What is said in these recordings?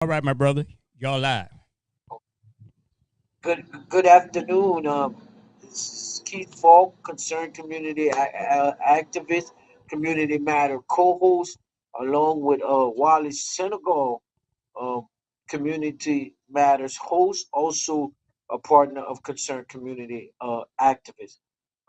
All right, my brother, y'all live. Good afternoon. This is Keith Falk, concerned community activist, community matter co-host, along with Wallace Senegal, um, community matters host, also a partner of concerned community activist.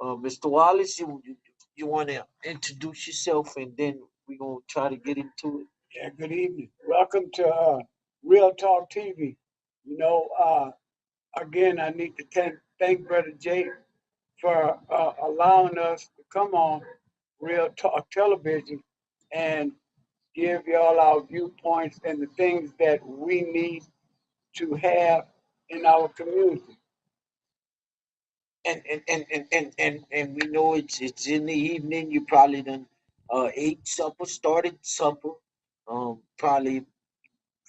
Mr. Wallace, you want to introduce yourself, and then we're gonna try to get into it. Yeah, good evening. Welcome to Real Talk TV. Again, I need to thank Brother Jay for allowing us to come on Real Talk Television and give y'all our viewpoints and the things that we need to have in our community. And we know it's in the evening. You probably done ate supper, started supper, probably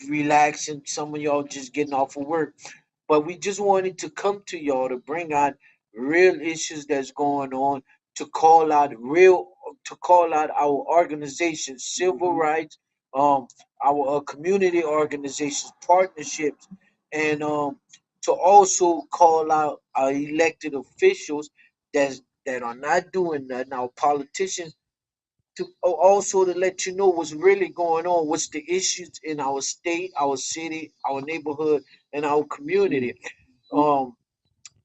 relaxing. Some of y'all just getting off of work, but we just wanted to come to y'all to bring out real issues that's going on, to call out our organizations, civil Mhm. rights, our community organizations, partnerships, and to also call out our elected officials that are not doing that. Now, politicians, to also to let you know what's really going on, what's the issues in our state, our city, our neighborhood, and our community. Um,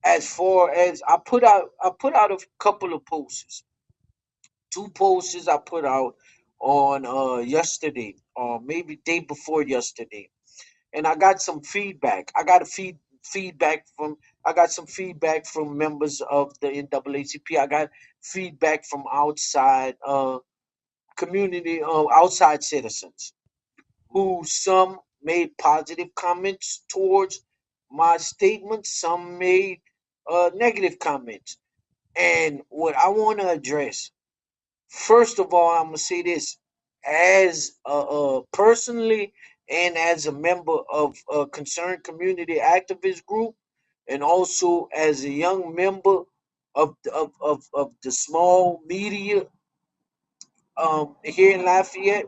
as far as I put out a couple of posts, two posts I put out on yesterday, or maybe day before yesterday, and I got some feedback. Feedback from I got some feedback from members of the NAACP. I got feedback from outside citizens, who some made positive comments towards my statement, some made negative comments. And what I want to address, first of all, I'm gonna say this: as personally and as a member of a concerned community activist group, and also as a young member of the small media here in Lafayette,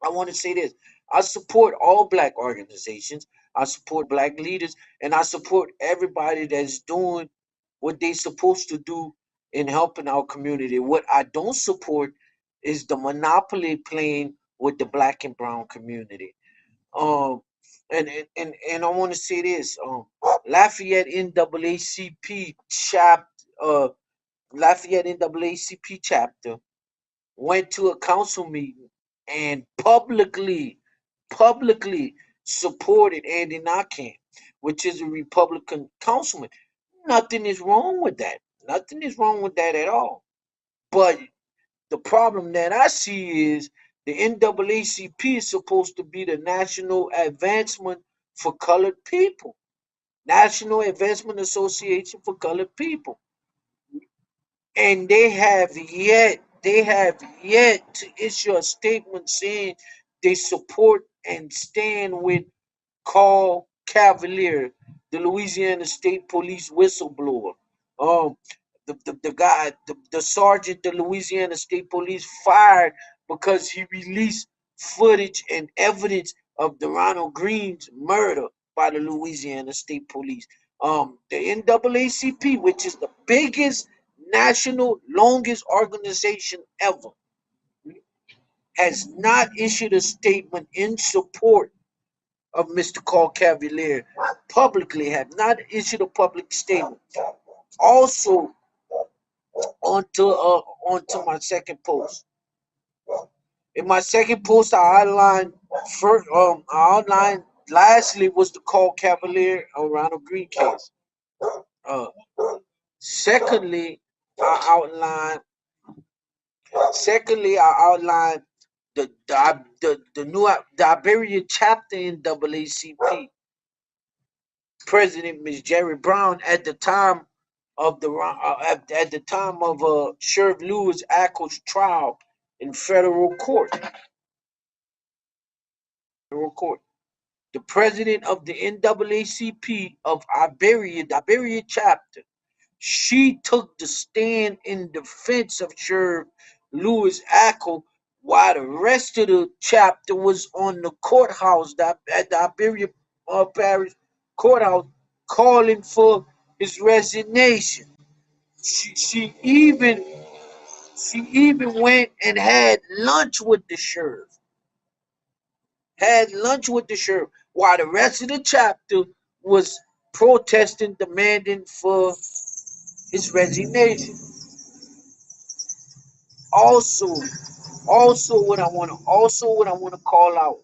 I want to say this. I support all black organizations. I support black leaders, and I support everybody that's doing what they supposed to do in helping our community. What I don't support is the monopoly playing with the black and brown community. Um, and I want to say this. Lafayette NAACP chapter, uh, Lafayette NAACP chapter went to a council meeting and publicly supported Andy Narcan, which is a Republican councilman. Nothing is wrong with that. Nothing is wrong with that at all. But the problem that I see is the NAACP is supposed to be the national advancement for colored people, National Advancement Association for Colored People, and they have yet to issue a statement saying they support and stand with Carl Cavalier, the Louisiana State Police whistleblower. Um, the guy, the sergeant, the Louisiana State Police fired because he released footage and evidence of the Ronald Green's murder by the Louisiana State Police. The NAACP, which is the biggest national, longest organization ever, has not issued a statement in support of Mr. Carl Cavalier, publicly have not issued a public statement. Also, onto my second post. In my second post, I outlined lastly was the Carl Cavalier or Ronald Green case. Uh, secondly, I outlined I outlined the new the Iberia chapter in NAACP President Miss Jerry Brown at the time at the time of Sheriff Lewis Ackles' trial in federal court. Federal court. The president of the NAACP of Iberia, the Iberia chapter, she took the stand in defense of Sheriff Lewis Ackles while the rest of the chapter was on the courthouse at the Iberia Parish courthouse calling for his resignation. She, she even she even went and had lunch with the sheriff. Had lunch with the sheriff while the rest of the chapter was protesting, demanding for his resignation. Also, what I want to call out,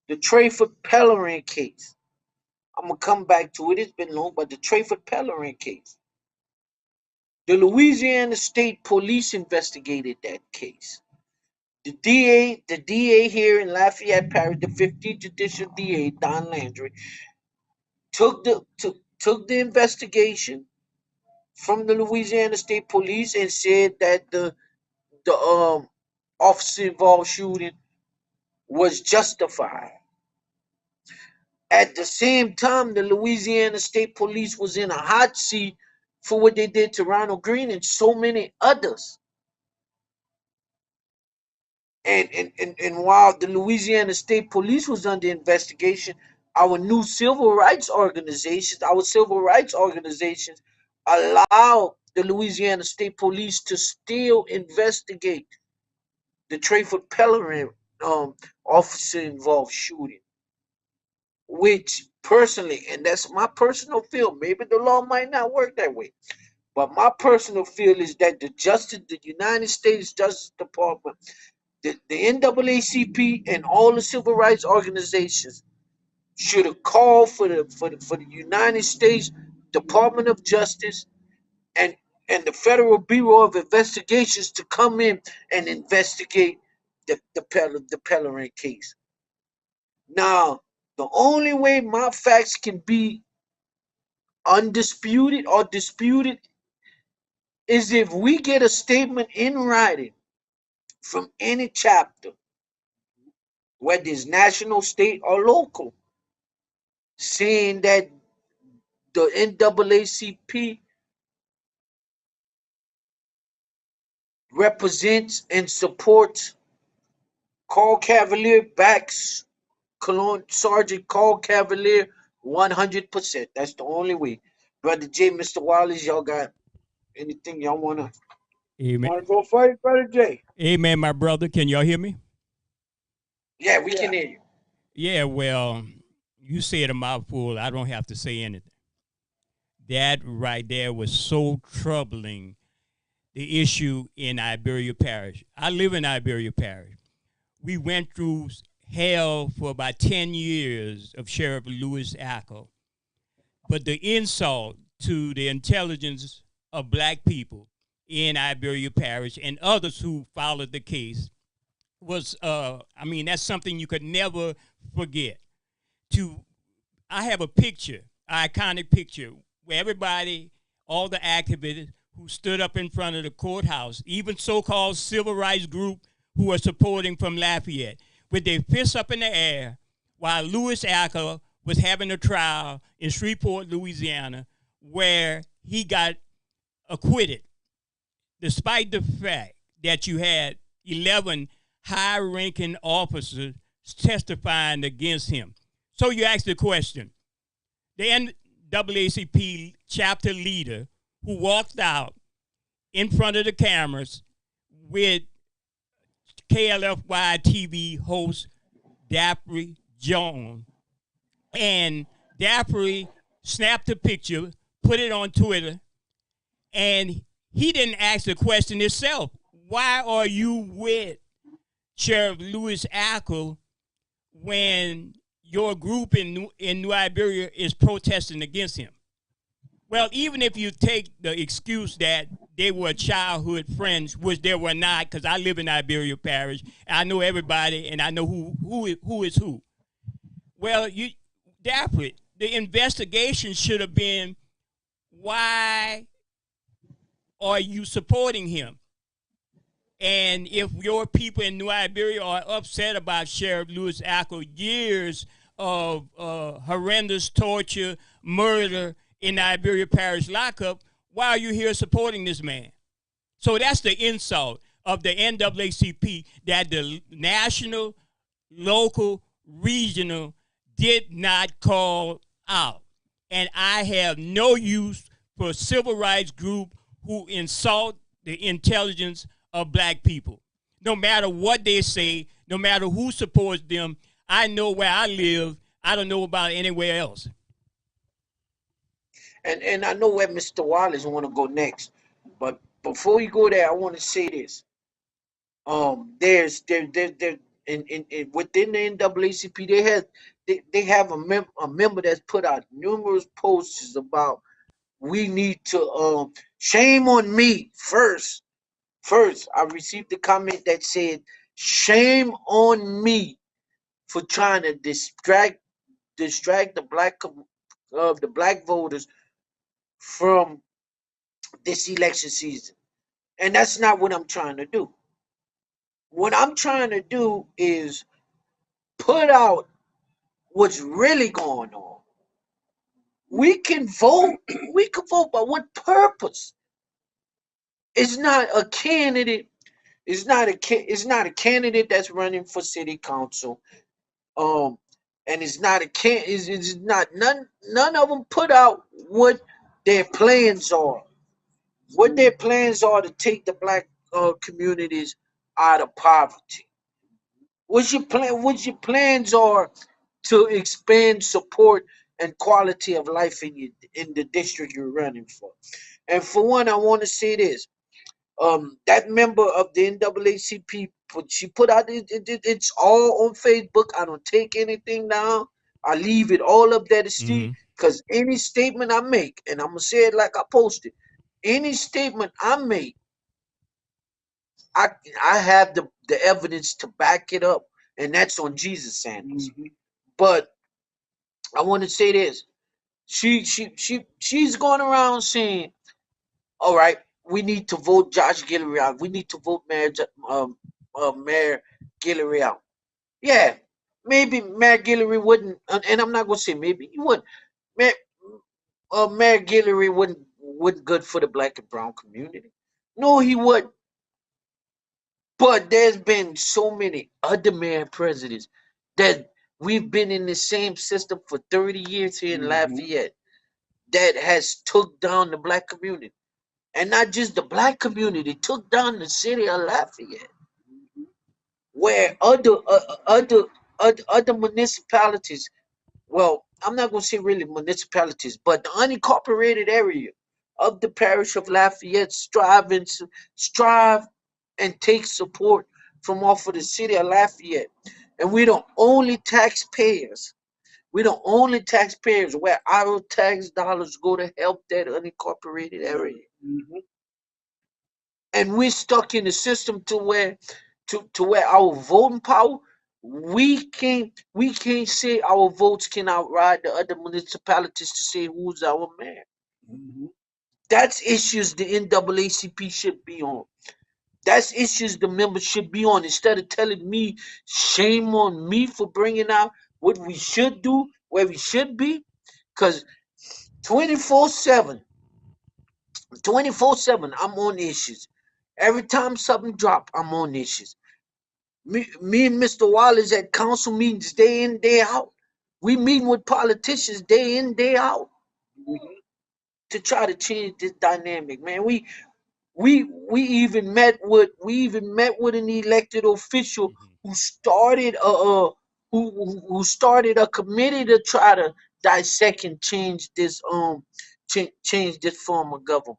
the Trayford Pellerin case. I'm gonna come back to it. It's been long, but the Trayford Pellerin case. The Louisiana State Police investigated that case. The DA here in Lafayette Parish, the 15th Judicial DA, Don Landry, took the investigation from the Louisiana State Police and said that the officer involved shooting was justified. At the same time, the Louisiana State Police was in a hot seat for what they did to Ronald Green and so many others. And while the Louisiana State Police was under investigation, our civil rights organizations allowed the Louisiana State Police to still investigate the Trayford Pellerin officer involved shooting, which personally, and that's my personal feel, maybe the law might not work that way, but my personal feel is that the United States Justice Department, the NAACP, and all the civil rights organizations should have called for the United States Department of Justice and the Federal Bureau of Investigations to come in and investigate the Pellerin case. Now, the only way my facts can be undisputed or disputed is if we get a statement in writing from any chapter, whether it's national, state, or local, saying that the NAACP represents and supports Carl Cavalier, backs Sergeant Carl Cavalier 100%. That's the only way. Brother J, Mr. Wallace, y'all got anything y'all want Amen. to go first, Brother J? Amen, my brother. Can y'all hear me? Yeah, we can hear you. Yeah, well, you said a mouthful. I don't have to say anything. That right there was so troubling, the issue in Iberia Parish. I live in Iberia Parish. We went through hell for about 10 years of Sheriff Louis Ackle. But the insult to the intelligence of black people in Iberia Parish and others who followed the case was, that's something you could never forget. I have a picture, an iconic picture, where everybody, all the activists who stood up in front of the courthouse, even so-called civil rights group who are supporting from Lafayette, with their fists up in the air while Louis Ackle was having a trial in Shreveport, Louisiana, where he got acquitted, despite the fact that you had 11 high-ranking officers testifying against him. So you ask the question, the NAACP chapter leader who walked out in front of the cameras with KLFY TV host Daphne Jones, and Daphne snapped a picture, put it on Twitter, and he didn't ask the question himself. Why are you with Sheriff Louis Ackle when your group in New Iberia is protesting against him? Well, even if you take the excuse that they were childhood friends, which they were not, because I live in Iberia Parish, I know everybody, and I know who is who. Well, Daphne, the investigation should have been, why are you supporting him? And if your people in New Iberia are upset about Sheriff Louis Ackle, years of horrendous torture, murder in the Iberia Parish lockup, why are you here supporting this man? So that's the insult. of the NAACP that the national, local, regional did not call out. And I have no use for a civil rights group who insult the intelligence of black people. No matter what they say, no matter who supports them, I know where I live. I don't know about anywhere else. And I know where Mr. Wallace want to go next, but before you go there, I want to say this. There's there in within the NAACP, they have a member that's put out numerous posters about we need to shame on me first. First, I received a comment that said, "Shame on me for trying to distract the black voters from this election season." And that's not what I'm trying to do. What I'm trying to do is put out what's really going on. We can vote. We can vote, but what purpose? It's not a candidate. It's not a candidate that's running for city council. Um, and it's not a can. It's not none of them put out what their plans are. What their plans are to take the black communities out of poverty. What's your plan? What your plans are to expand support and quality of life in the district you're running for. And for one, I want to say this: that member of the NAACP, she put out it's all on Facebook. I don't take anything down. I leave it all up there to see Mm-hmm. because any statement I make, and I'm gonna say it like I posted, any statement I make, I I have the evidence to back it up, and that's on Jesus Sanders. Mhm. But I want to say this: she's going around saying, "All right, we need to vote Josh Guillory out. We need to vote Mayor Guillory out." Yeah, maybe Mayor Guillory wouldn't, and I'm not gonna say maybe he wouldn't. Mayor, Mayor Guillory wouldn't good for the black and brown community. No, he would. But there's been so many other mayor presidents that we've been in the same system for 30 years here in Mhm. Lafayette that has took down the black community. And not just the black community, took down the city of Lafayette, where other municipalities, well, I'm not going to say really municipalities, but the unincorporated area of the parish of Lafayette strive and take support from off of the city of Lafayette. And we the only taxpayers. We the only taxpayers where our tax dollars go to help that unincorporated area. Mhm. And we're stuck in the system to where our voting power, we can't say our votes can outride the other municipalities to say who's our mayor. Mhm. That's issues the NAACP should be on. That's issues the members should be on instead of telling me shame on me for bringing out what we should do, where we should be. Because 24/7, 24/7, I'm on issues. Every time something drop, I'm on issues. Me and Mr. Wallace at council meetings day in, day out. We meeting with politicians day in, day out Mhm. to try to change this dynamic, man. We even met with an elected official Mm-hmm. who started who started a committee to try to dissect and change this form of government.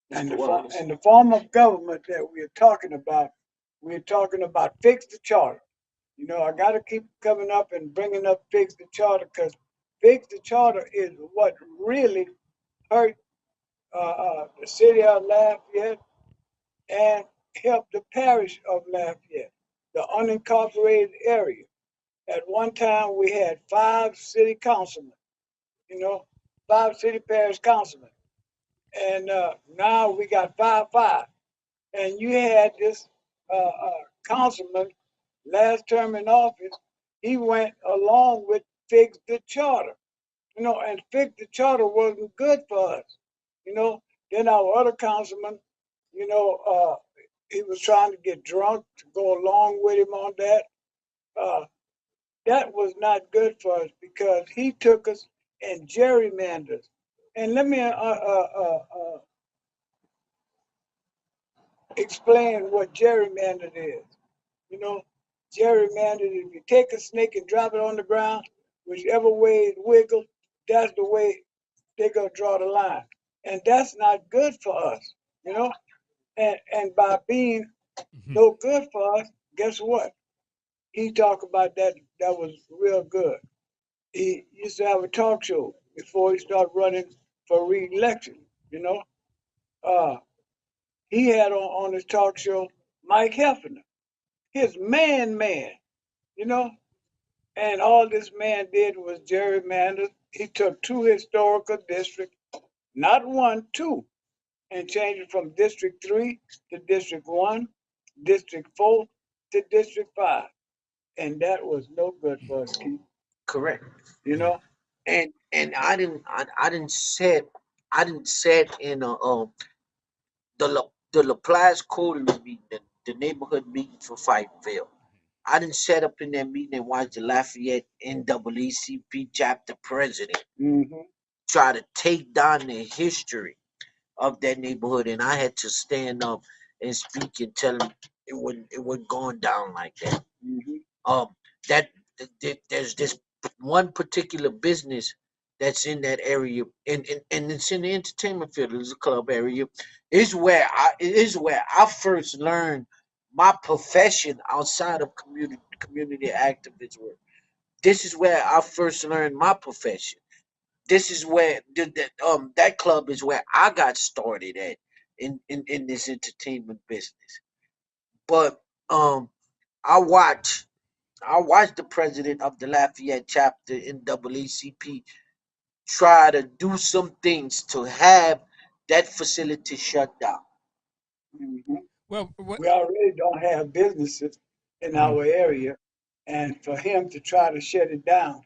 And Mr. Wallace. and the form of government that we're talking about fix the charter. You know, I got to keep coming up and bringing up fix the charter because fix the charter is what really hurt the city of Lafayette and helped the parish of Lafayette, the unincorporated area. At one time, we had 5 city councilmen, you know, 5 city parish councilmen, and now we got 5. And you had this councilman last term in office. He went along with fix the charter, you know, and fix the charter wasn't good for us, you know. Then our other councilman, you know, he was trying to get drunk to go along with him on that. Uh, that was not good for us because he took us and gerrymandered. And let me explain what gerrymandered is. You know, gerrymandered, if you take a snake and drop it on the ground, whichever way it wiggles, that's the way they're going to draw the line. And that's not good for us, you know? And by being no good for us, guess what? He talked about that. That was real good. He used to have a talk show before he started running for re-election, you know? He had on his talk show Mike Heffernan, his man, you know? And all this man did was gerrymander. He took two historical districts, not one, two, and changed it from District 3 to District 1, District 4 to District 5. And that was no good for us, Keith. Correct. You know? And I didn't sit in the Laplace Quarterly meeting, the neighborhood meeting for Fightville. I didn't sit up in that meeting and watch the Lafayette NAACP chapter president try to take down the history of that neighborhood, and I had to stand up and speak and tell him it wasn't going down like that. That there's this one particular business that's in that area, and it's in the entertainment field. It's a club area. Is where I first learned my profession outside of community activist work. This is where I first learned my profession. This is where that club is where I got started at in this entertainment business. But I watched the president of the Lafayette chapter in NAACP try to do some things to have that facility shut down. Well, we already don't have businesses in our area, and for him to try to shut it down,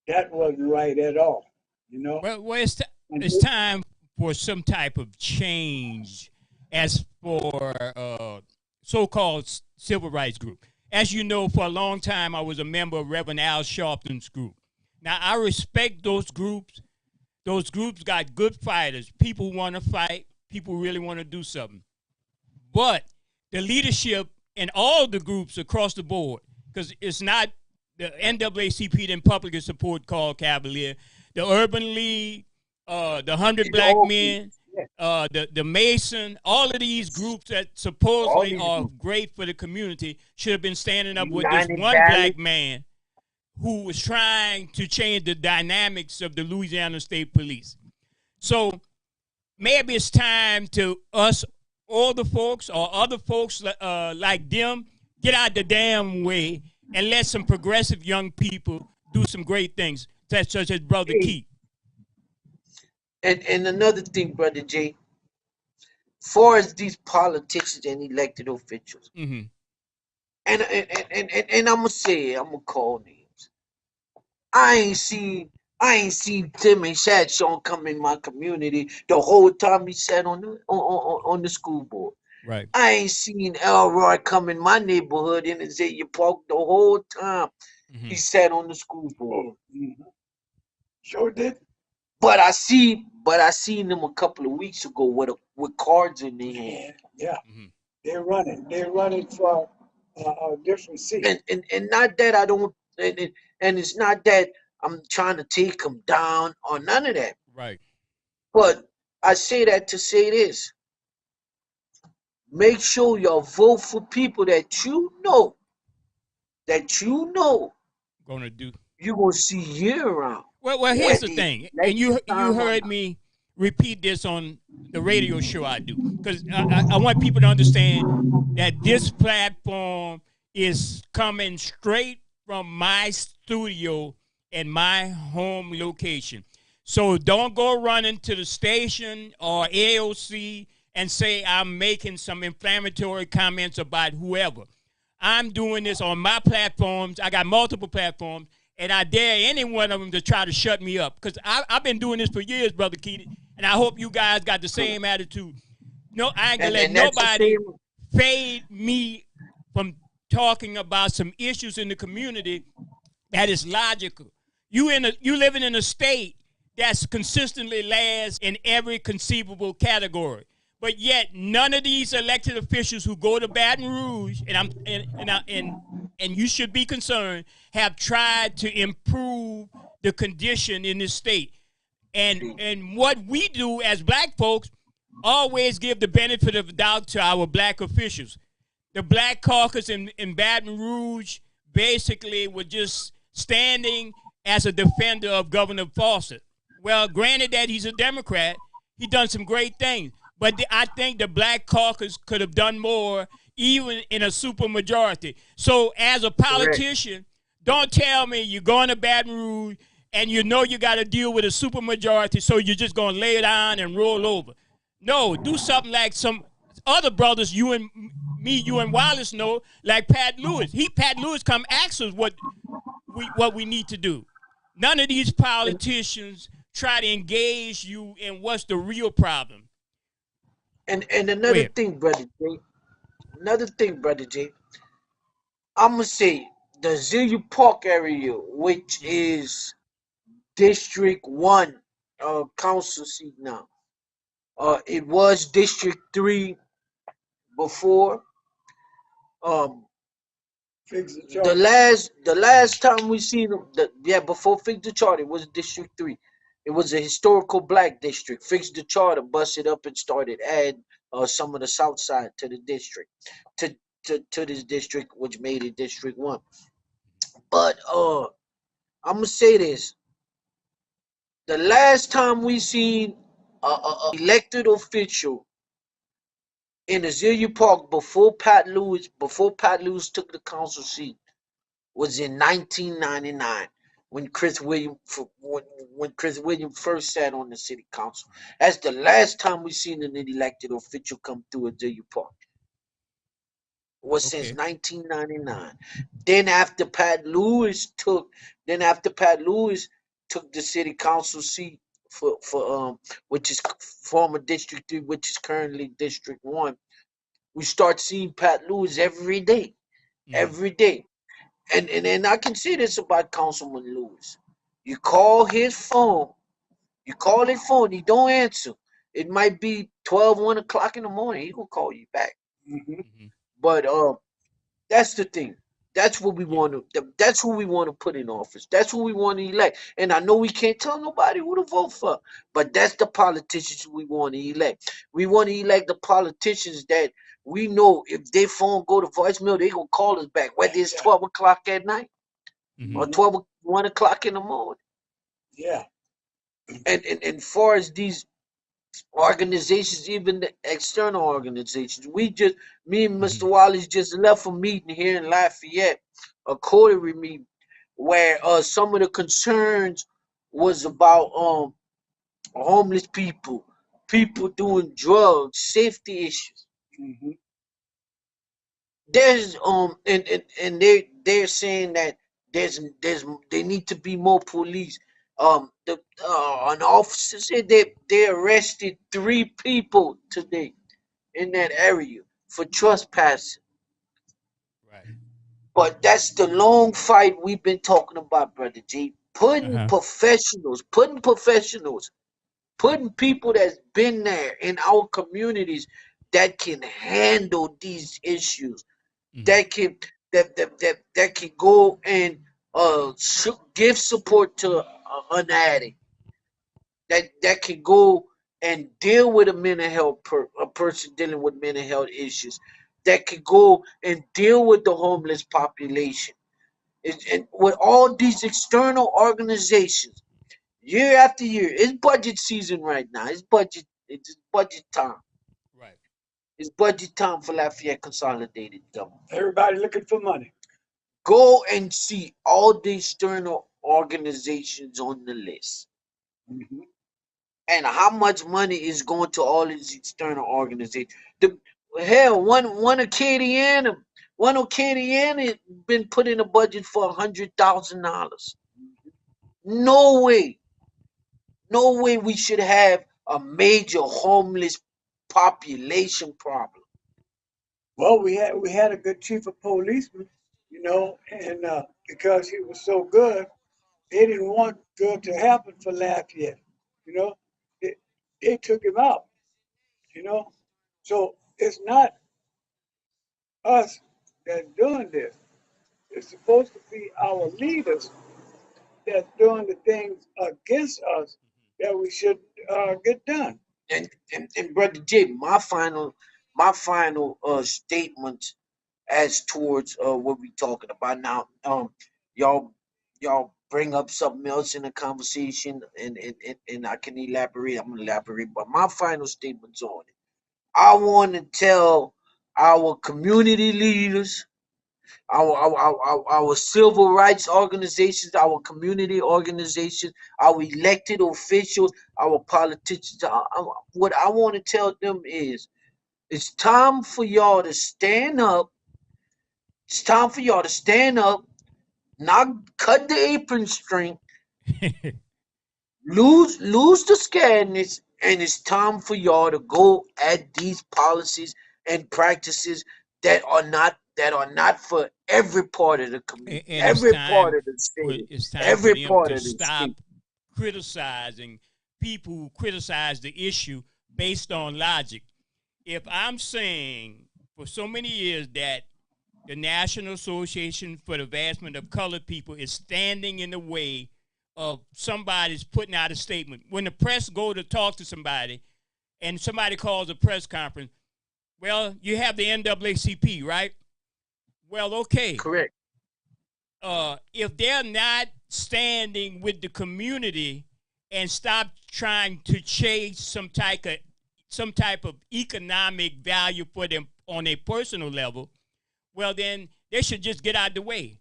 that wasn't right at all. You know. Well, it's time for some type of change as for so-called civil rights group. As you know, for a long time, I was a member of Reverend Al Sharpton's group. Now, I respect those groups. Those groups got good fighters. People want to fight. People really want to do something. But the leadership in all the groups across the board, because it's not the NAACP in public support called Cavalier, the Urban League, the 100 Black Men, the Mason, all of these groups that supposedly are great for the community should have been standing up with this one black man who was trying to change the dynamics of the Louisiana State Police. So maybe it's time to us, all the folks or other folks like them, get out the damn way and let some progressive young people do some great things, such as Brother Keith. And another thing, Brother Jay, far as these politicians and elected officials, and I'm gonna say it, I'm gonna call names. I ain't seen Tim and Shadshawn come in my community the whole time he sat on the school board. Right. I ain't seen Elroy come in my neighborhood in Azalea Park the whole time he sat on the school board. Sure did. But I seen them a couple of weeks ago with cards in their hand. Yeah. They're running for a different seat. And not that I don't, and it's not that I'm trying to take them down or none of that. Right. But I say that to say this. Make sure you vote for people that you know gonna do. You're gonna see year round. Well, here's the thing, and you heard me repeat this on the radio show I do, because I want people to understand that this platform is coming straight from my studio and my home location. So don't go running to the station or AOC and say I'm making some inflammatory comments about whoever. I'm doing this on my platforms. I got multiple platforms, and I dare any one of them to try to shut me up, because I've been doing this for years, Brother Keaton, and I hope you guys got the same attitude. No, I ain't gonna let nobody fade me from talking about some issues in the community that is logical. You living in a state that's consistently last in every conceivable category. But yet none of these elected officials who go to Baton Rouge, and you should be concerned, have tried to improve the condition in this state. And what we do as black folks, always give the benefit of the doubt to our black officials. The Black Caucus in Baton Rouge basically were just standing as a defender of Governor Fawcett. Well, granted that he's a Democrat, he done some great things. But I think the Black Caucus could have done more, even in a supermajority. So as a politician, don't tell me you're going to Baton Rouge and you know you got to deal with a supermajority, so you're just going to lay it on and roll over. No, do something like some other brothers you and Wallace know, like Pat Lewis. Pat Lewis come ask us what we need to do. None of these politicians try to engage you in what's the real problem. And another thing, brother Jay. I'm gonna say the Zillion Park area, which is District 1 council seat now. It was District 3 before. The last time we seen them, before Fix the Charter, it was District 3. It was a historical black district. Fix the Charter, busted up and started adding some of the South Side to the district, to this district, which made it District 1. But I'm gonna say this: the last time we seen a elected official in Azalea Park before Pat Lewis took the council seat was in 1999 when Chris Williams first sat on the city council. That's the last time we seen an elected official come through Azalea Park. It was since 1999. Then after Pat Lewis took the city council seat for which is former District 3, which is currently District 1, we start seeing Pat Lewis every day. Every day. And I can see this about Councilman Lewis. You call his phone, he don't answer. It might be 1 o'clock in the morning, he gonna call you back. But that's the thing. That's what we want to. That's who we want to put in office. That's who we want to elect. And I know we can't tell nobody who to vote for, but that's the politicians we want to elect. We want to elect the politicians that we know if their phone go to voicemail, they gonna call us back, whether it's 12 o'clock at night or 1 o'clock in the morning. Yeah. And far as these organizations, even the external organizations, me and Mr. Wallace just left a meeting here in Lafayette, a quarterly meeting, where some of the concerns was about homeless people doing drugs, safety issues. There's and they're saying that they need to be more police. An officer said they arrested 3 people today in that area for trespassing. Right. But that's the long fight we've been talking about, Brother G. Putting people that's been there in our communities that can handle these issues, that can go and give support to an addict, that can go and deal with a mental health a person dealing with mental health issues, that can go and deal with the homeless population. And with all these external organizations, year after year, it's budget season right now. It's budget time. Right. It's budget time for Lafayette Consolidated Government. Everybody looking for money. Go and see all the external organizations on the list. And how much money is going to all these external organizations. One Acadiana been put in a budget for $100,000. No way we should have a major homeless population problem. Well, we had a good chief of policeman, and because he was so good, they didn't want good to happen for Lafayette. You know, they, they took him out. You know, so it's not us that's doing this. It's supposed to be our leaders that's doing the things against us that we should get done. And brother J, my final statement as towards what we talking about now. Y'all y'all bring up something else in the conversation, and I can elaborate. I'm gonna elaborate, but my final statement's on it. I want to tell our community leaders, our civil rights organizations, our community organizations, our elected officials, our politicians. What I want to tell them is, it's time for y'all to stand up. It's time for y'all to stand up, not cut the apron string, lose the scaredness, and it's time for y'all to go at these policies and practices that are not for every part of the community, And every part of the state, it's time for every them part to of the stop state. criticizing people who criticize the issue based on logic. If I'm saying for so many years that the National Association for the Advancement of Colored People is standing in the way of somebody's putting out a statement. When the press go to talk to somebody and somebody calls a press conference, well, you have the NAACP, right? Well, okay. Correct. If they're not standing with the community and stop trying to chase some type of economic value for them on a personal level, well, then they should just get out of the way.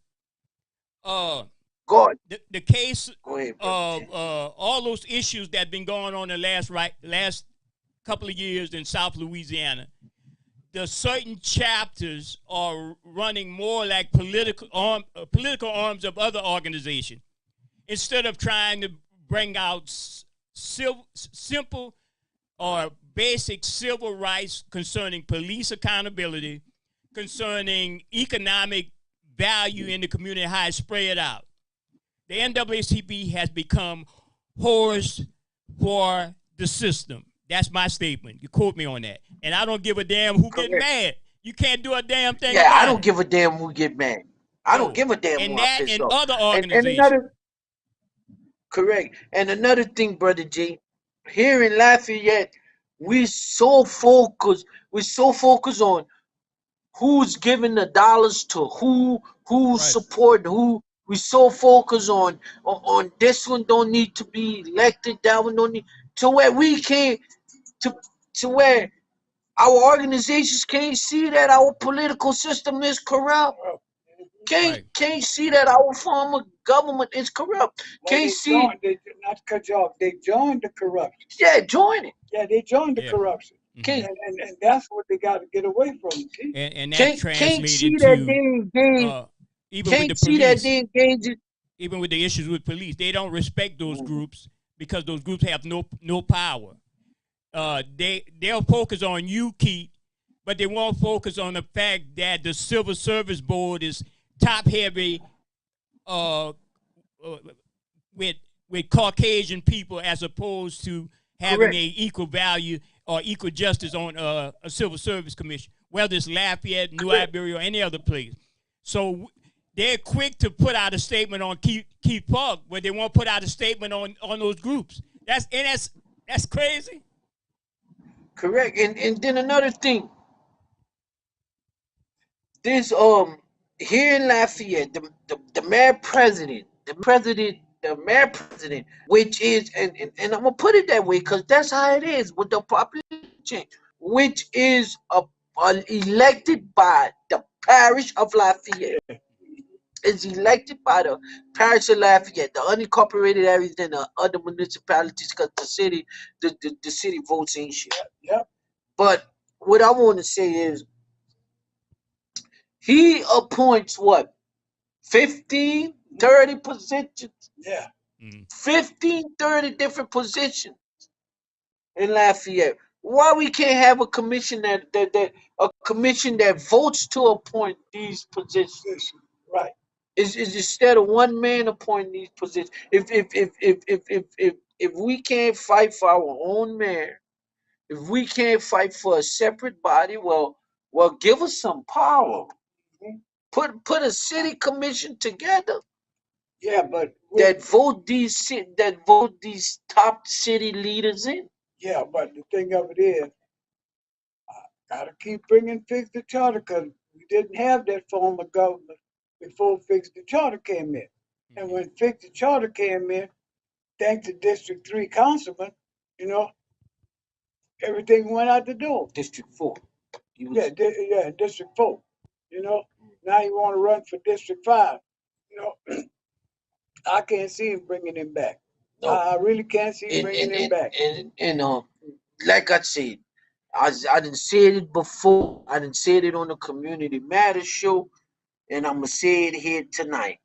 God, The case go ahead, brother of J. all those issues that have been going on in the last couple of years in South Louisiana, the certain chapters are running more like political arms of other organizations instead of trying to bring out simple or basic civil rights concerning police accountability, concerning economic value in the community, how it's spread out. The NAACP has become horse for the system. That's my statement. You quote me on that. And I don't give a damn who get Correct. mad. You can't do a damn thing Yeah, I about don't it. give a damn who get mad. I don't No. give a damn And who I that piss and off. other And organizations. another correct. And another thing, brother J, here in Lafayette, we so focused. We so focused on who's giving the dollars to who's Right. supporting who. We so focused on this one don't need to be elected, that one don't need, to where we can't, to to where our organizations can't see that our political system is corrupt. Can't Right. can't see that our form of government is corrupt. Well, Can't they see. joined. They not to cut you off. They joined the corruption. Yeah, join it. Yeah, they joined the Yeah. corruption, Hmm. Can't and that's what they got to get away from. See? And that can't see translated that they to engage. even with the Can't see that police, they engage. even with the issues with police, they don't respect those Mhm. groups because those groups have no power. They'll focus on you, Keith, but they won't focus on the fact that the Civil Service Board is top heavy uh, uh, with Caucasian people as opposed to having Correct. a equal value or equal justice on a civil service commission, whether it's Lafayette, New Correct. Iberia, or any other place. So they're quick to put out a statement on Keith Park, but they won't put out a statement on those groups. That's crazy. Correct. And then another thing, this here in Lafayette, the mayor president, which is, and I'm gonna put it that way because that's how it is with the population, which is elected by the parish of Lafayette. Is elected by the parish of Lafayette, the unincorporated areas, and the other municipalities, because the city votes ain't shit. Yep. But what I want to say is, he appoints what, 15, 30 positions, Yeah. Mm. 15, 30 different positions in Lafayette. Why we can't have a commission that votes to appoint these positions? Right. Is instead of one man appointing these positions. If we can't fight for our own mayor, if we can't fight for a separate body, well, give us some power. Mhm. Put a city commission together Yeah, but that vote these top city leaders in. yeah, but the thing of it is, gotta keep bringing Fix the Charter because we didn't have that form of government before Fix the Charter came in. And when Fix the Charter came in, thanks to District 3 councilman, you know, everything went out the door. District 4. Yeah, District 4. You know, now you want to run for District 5. You know, I can't see him bringing him back. No. I really can't see And bringing and him and, back. and like I said, I didn't say it before. I didn't say it on the Community Matters show, and I'm gonna say it here tonight.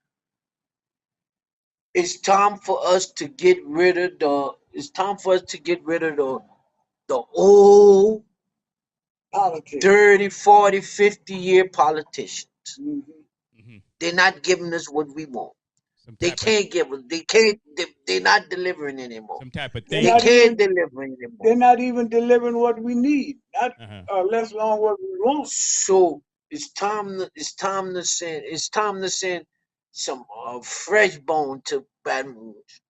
It's time for us to get rid of the. It's time for us to get rid of the old Politics. 30, 40, 50-year politicians. Hmm. They're not giving us what we want. Some They type of can't give us. They can't. They're not delivering anymore. some type of They're They thing. not can't even deliver anymore. they're not even delivering what we need. Not Uh-huh. less long what we want. So it's time to send some fresh bone to Baton Rouge.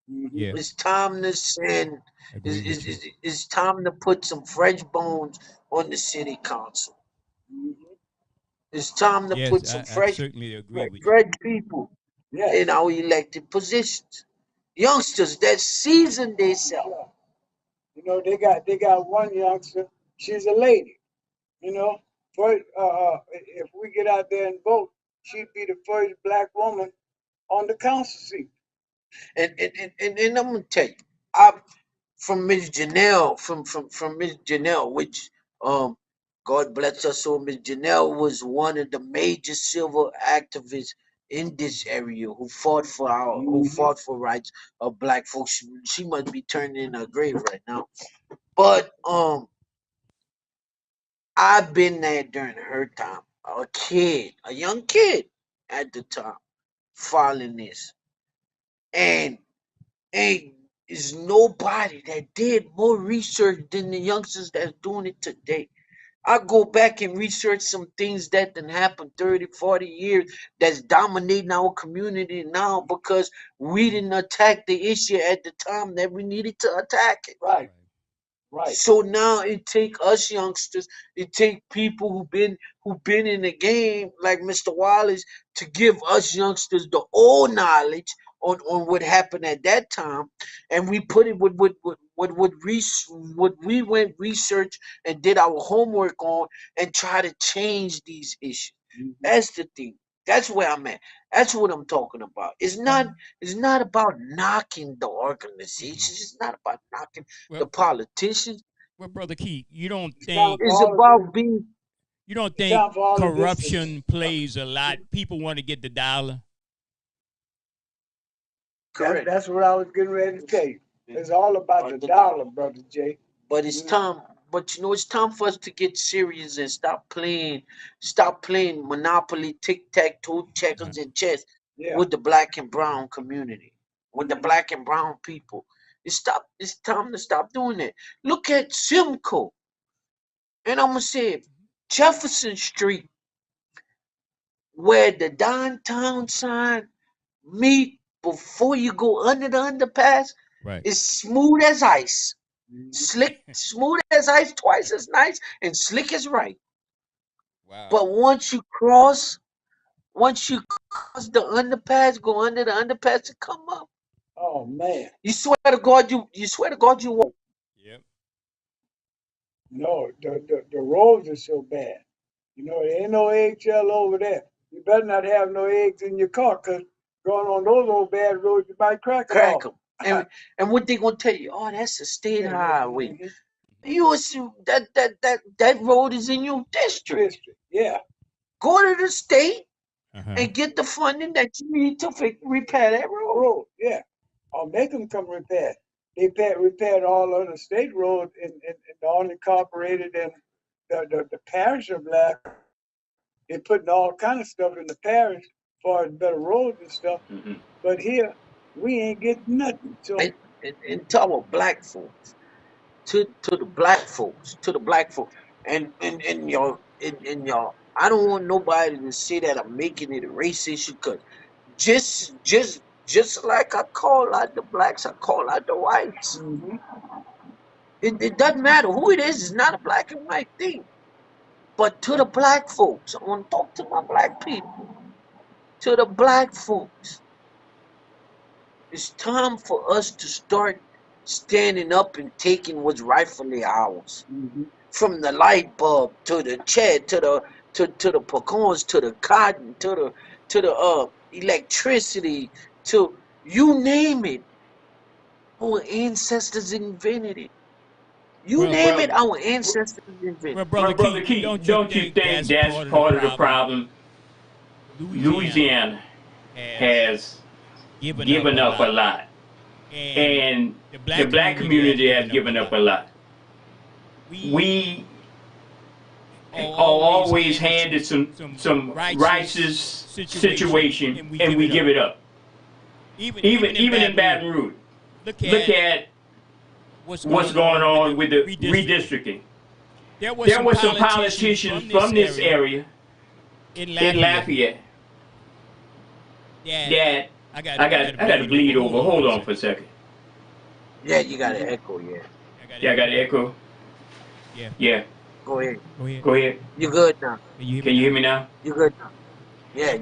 Hmm. Yeah, It's time to send. agree with you. It's time to put some fresh bones on the city council. Hmm. It's time to Yes, put some I certainly agree with you. fresh people in Yes. our elected positions. Youngsters that season themselves. Yeah. You know, they got one youngster. She's a lady. You know, first, if we get out there and vote, she'd be the first black woman on the council seat. And I'm gonna tell you, I from Miss Janelle, from Miss Janelle, which God bless her soul. Miss Janelle was one of the major civil activists in this area who Hmm. fought for rights of black folks. She must be turning in her grave right now. But I've been there during her time, a young kid at the time, following this, and ain't is nobody that did more research than the youngsters that's doing it today. I go back and research some things that done happened 30, 40 years that's dominating our community now because we didn't attack the issue at the time that we needed to attack it. Right. Right. Right. So now it take us youngsters, it take people who've been in the game like Mr. Wallace to give us youngsters the old knowledge on what happened at that time, and we put it what we went research and did our homework on and try to change these issues. Hmm. That's the thing. That's where I'm at. That's what I'm talking about. It's not about knocking the Mhm. organizations. It's not about knocking the Well, politicians. well, brother Key, you don't It's time think for It's all of this. about being you don't It's think time for all of this corruption to plays a lot? People want to get the dollar. correct. That's what I was getting ready to tell you. It's all about the dollar, brother Jay. But it's You know. time. But it's time for us to get serious and stop playing Monopoly, tic tac toe, Uh-huh. checkers, and chess Yeah. with the black and brown community, with the black and brown people. It's time to stop doing that. Look at Simcoe, and I'm gonna say it, Jefferson Street, where the downtown sign meet before you go under the underpass Right. is smooth as ice. Mhm. Slick, smooth as ice, twice as nice, and slick as right. Wow. But once you cross the underpass, go under the underpass and come up. Oh man. You swear to God you won't. Yep. No, the roads are so bad. You know, there ain't no eggshell over there. You better not have no eggs in your car, 'cause going on those old bad roads, you might crack them Crack off. them. And what they gonna tell you? Oh, that's a state Yeah, highway. mhm. You assume that road is in your district. District. Yeah. Go to the state Uh-huh. and get the funding that you need to repair that road. Road. Yeah. Or make them come repair. repaired all of the state roads in the unincorporated and the parish of Black. They're putting all kind of stuff in the parish as far as better roads and stuff. But here, we ain't getting nothing. So And talk about black folks, to the black folks, and y'all. I don't want nobody to say that I'm making it a race issue, because just like I call out the blacks, I call out the whites. It doesn't matter who it is. It's not a black and white thing. But to the black folks, I want to talk to my black people. To the black folks, it's time for us to start standing up and taking what's rightfully ours. From the light bulb to the chair to the pecans to the cotton to the electricity, to you name it. Our ancestors invented it. You Well, name it, our ancestors invented well, it. Brother Keith, don't you think that's part of the problem? Louisiana has given up a lot, and the black community has given up a lot. We are always handed some righteous situation, and we give it up. Even in Baton Rouge, look at what's going on with the redistricting. There were some politicians from this area in Lafayette that I got to bleed over. Hold on for a second. Yeah, you got an echo. Yeah. Yeah, I got an echo. Yeah. Go ahead. Go ahead. You good now? Can you hear me now? You good now? Yeah.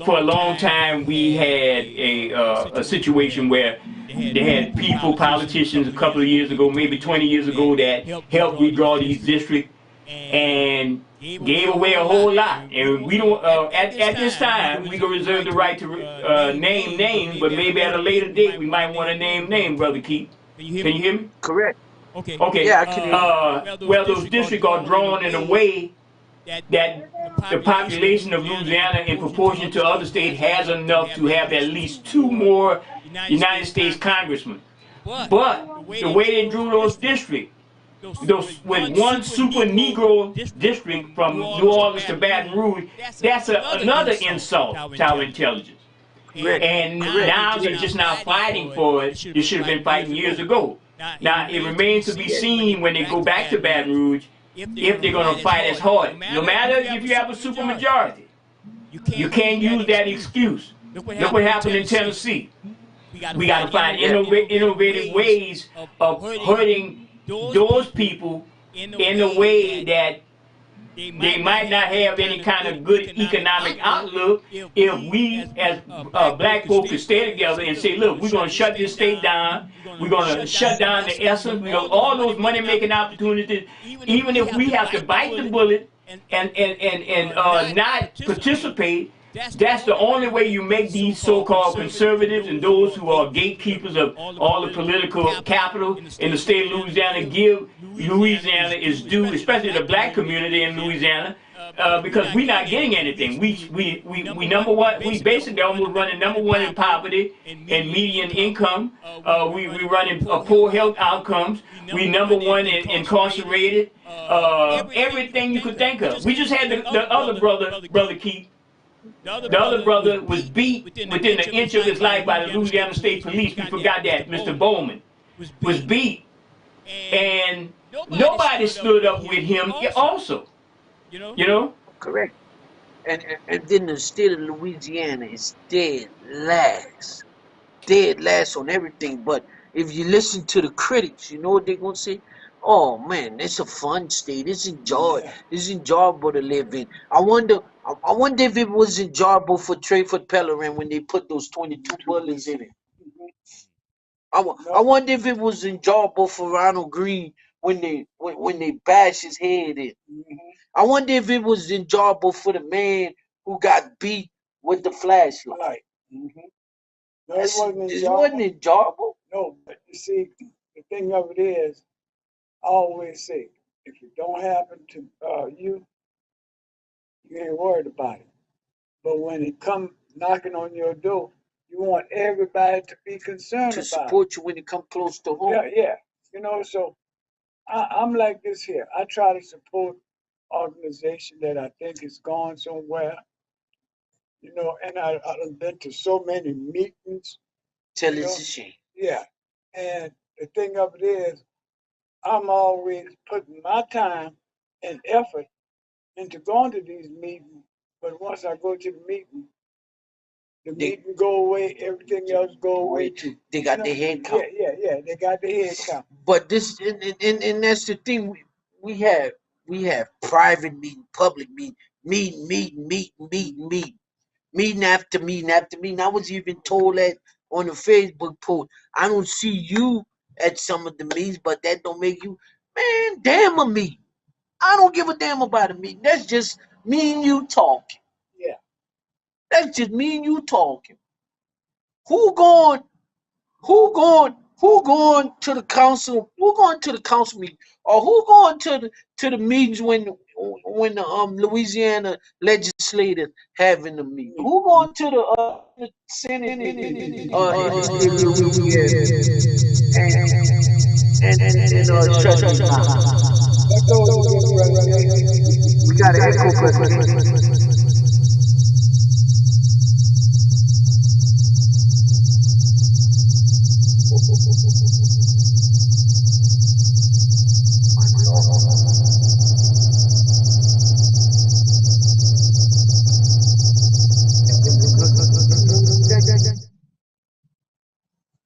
For a long time we had a situation where they had people, politicians, a couple of years ago, maybe 20 years ago, that helped redraw these districts and gave away a whole lot. And we don't at this time we can reserve the right to name names, but maybe at a later date we might want to name names, Brother Keith. Can you hear me? Correct. Okay. Yeah, I can hear you. Well, those districts are drawn in a way that the population of Louisiana, in proportion to other states, has enough to have at least 2 more United States congressmen. But the way they drew those districts, with one super Negro district from New Orleans to Baton Rouge, that's another insult to our intelligence. And now they're just now fighting for it. They should have been fighting years ago. Now, it remains to be seen when they go back to Baton Rouge if they're going to fight as hard. No matter if you have a supermajority, you can't use that excuse. Look what happened in Tennessee. We got to find innovative ways of hurting those people in a way that they might not have any kind of good economic outlook. If we as black folks could stay together and say, look, we're going to shut this state down, we're going to shut down the essence, all those money-making opportunities, even if we have to bite the bullet and not participate. That's the only way you make these so-called conservatives and those who are gatekeepers of all the political capital in the state of Louisiana give Louisiana its due, especially the black community in Louisiana, because we're not getting anything. We number one. We basically almost running number one in poverty and median income. We running poor health outcomes. We number one in incarcerated. Everything you could think of. We just had the other brother Keith. The other brother was beat within an inch of his life by the Louisiana State Police. We forgot that. Mr. Bowman was beat. And nobody stood up with him also. You know? Correct. And then the state of Louisiana is dead last on everything. But if you listen to the critics, you know what they're going to say? Oh man, it's a fun state. It's enjoyable to live in. I wonder if it was enjoyable for Trayford Pellerin when they put those 22 bullets in it. I wonder if it was enjoyable for Ronald Green when they bashed his head in. I wonder if it was enjoyable for the man who got beat with the flashlight. No, it It wasn't enjoyable. No, but you see, the thing of it is, I always say, if it don't happen to you ain't worried about it. But when it come knocking on your door, You want everybody to be concerned to about it. support you when it come close to home. Yeah. You know, so I'm like this here. I try to support organization that I think is going somewhere. You know, and I've been to so many meetings. Till You know? it's a shame. Yeah. And the thing of it is, I'm always putting my time and effort into going to these meetings. But once I go to the meeting go away, everything else go away too. They got their head count. Yeah. They got their head count. But this, and that's the thing. We have private meeting, public meeting after meeting after meeting. I was even told that on the Facebook post. I don't see you at some of the meetings, but that don't make you, man. Damn a meeting. I don't give a damn about a meeting. That's just me and you talking. Yeah. That's just me and you talking. Who going to the council? Who going to the council meeting? Or who going to the meetings when the Louisiana legislators having the meeting? Who going to the Senate meeting? And shut it down. We got an echo, brother.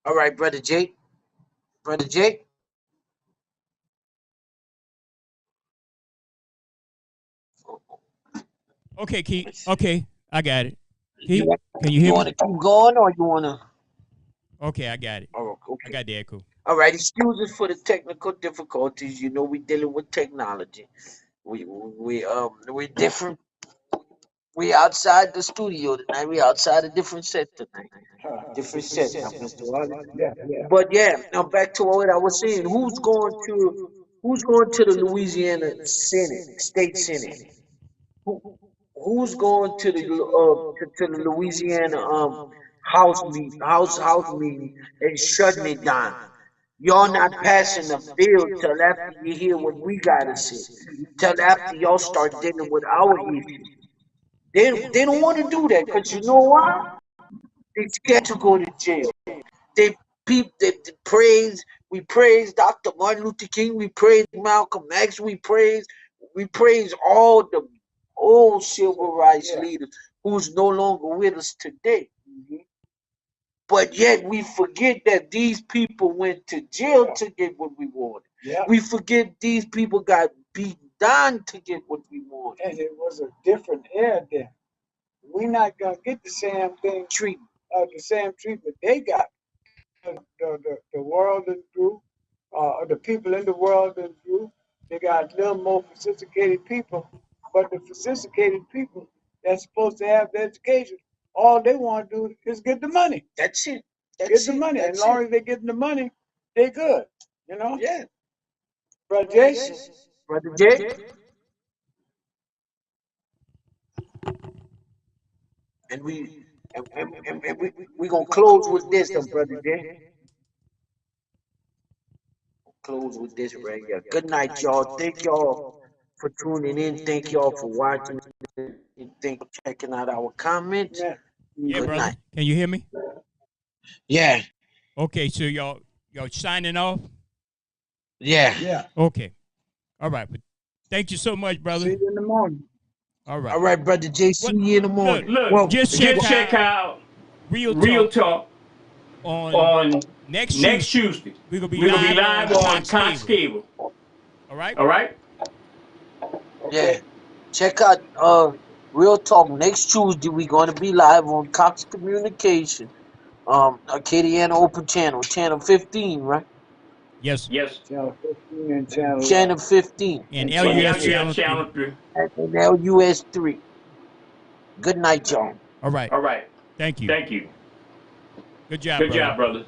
All right, brother Jake. Brother Jake. Okay, Keith. Okay, I got it. Keith, can you hear me? You want to keep going or you want to? Okay, I got it. Oh, okay. I got the echo. All right, excuses for the technical difficulties. You know, we're dealing with technology. We're different. We outside the studio tonight. We outside a different set tonight. Different set now, Mr. Wallace. Yeah. But yeah, now back to what I was saying. Who's going to the Louisiana Senate, State Senate? Who's going to the Louisiana House meeting and shutting it down? Y'all not passing the bill till after you hear what we gotta say. Till after y'all start dealing with our issues. They don't want to do that because you know why? They scared to go to jail. They we praise Dr. Martin Luther King, we praise Malcolm X, we praise all the old civil rights leaders who's no longer with us today. But yet we forget that these people went to jail to get what we wanted. Yeah. We forget these people got beat down to get what we wanted. And it was a different era then. We're not gonna get the same thing treatment, the same treatment they got. The world is through, the people in the world is through. They got a little more sophisticated people, but the sophisticated people that's supposed to have the education, all they want to do is get the money. That's it. Get the money. As long as they're getting the money, they're good. You know? Yeah. Brother Jason. Brother Jay. And we gonna close with this, Brother Jay. Close with this right here. Good night, y'all. Thank y'all for tuning in. Thank y'all for watching. Thank you for checking out our comments. Yeah, Good brother. night. Can you hear me? Yeah. Okay, so y'all signing off? Yeah. Okay. All right. But thank you so much, brother. See you in the morning. All right. All right, Brother Jay. See you in the morning. Look, just check out Real Talk on next Tuesday. We're gonna be live on Cox Cable. All right. Yeah. Check out Real Talk next Tuesday. We're gonna be live on Cox Communication. Acadiana Open Channel 15, right? Yes. Channel 15 and Channel 15. And LUS Channel 3. And LUS 3. Good night, y'all. All right. All right. Thank you. Thank you. Good job, Good job, brother.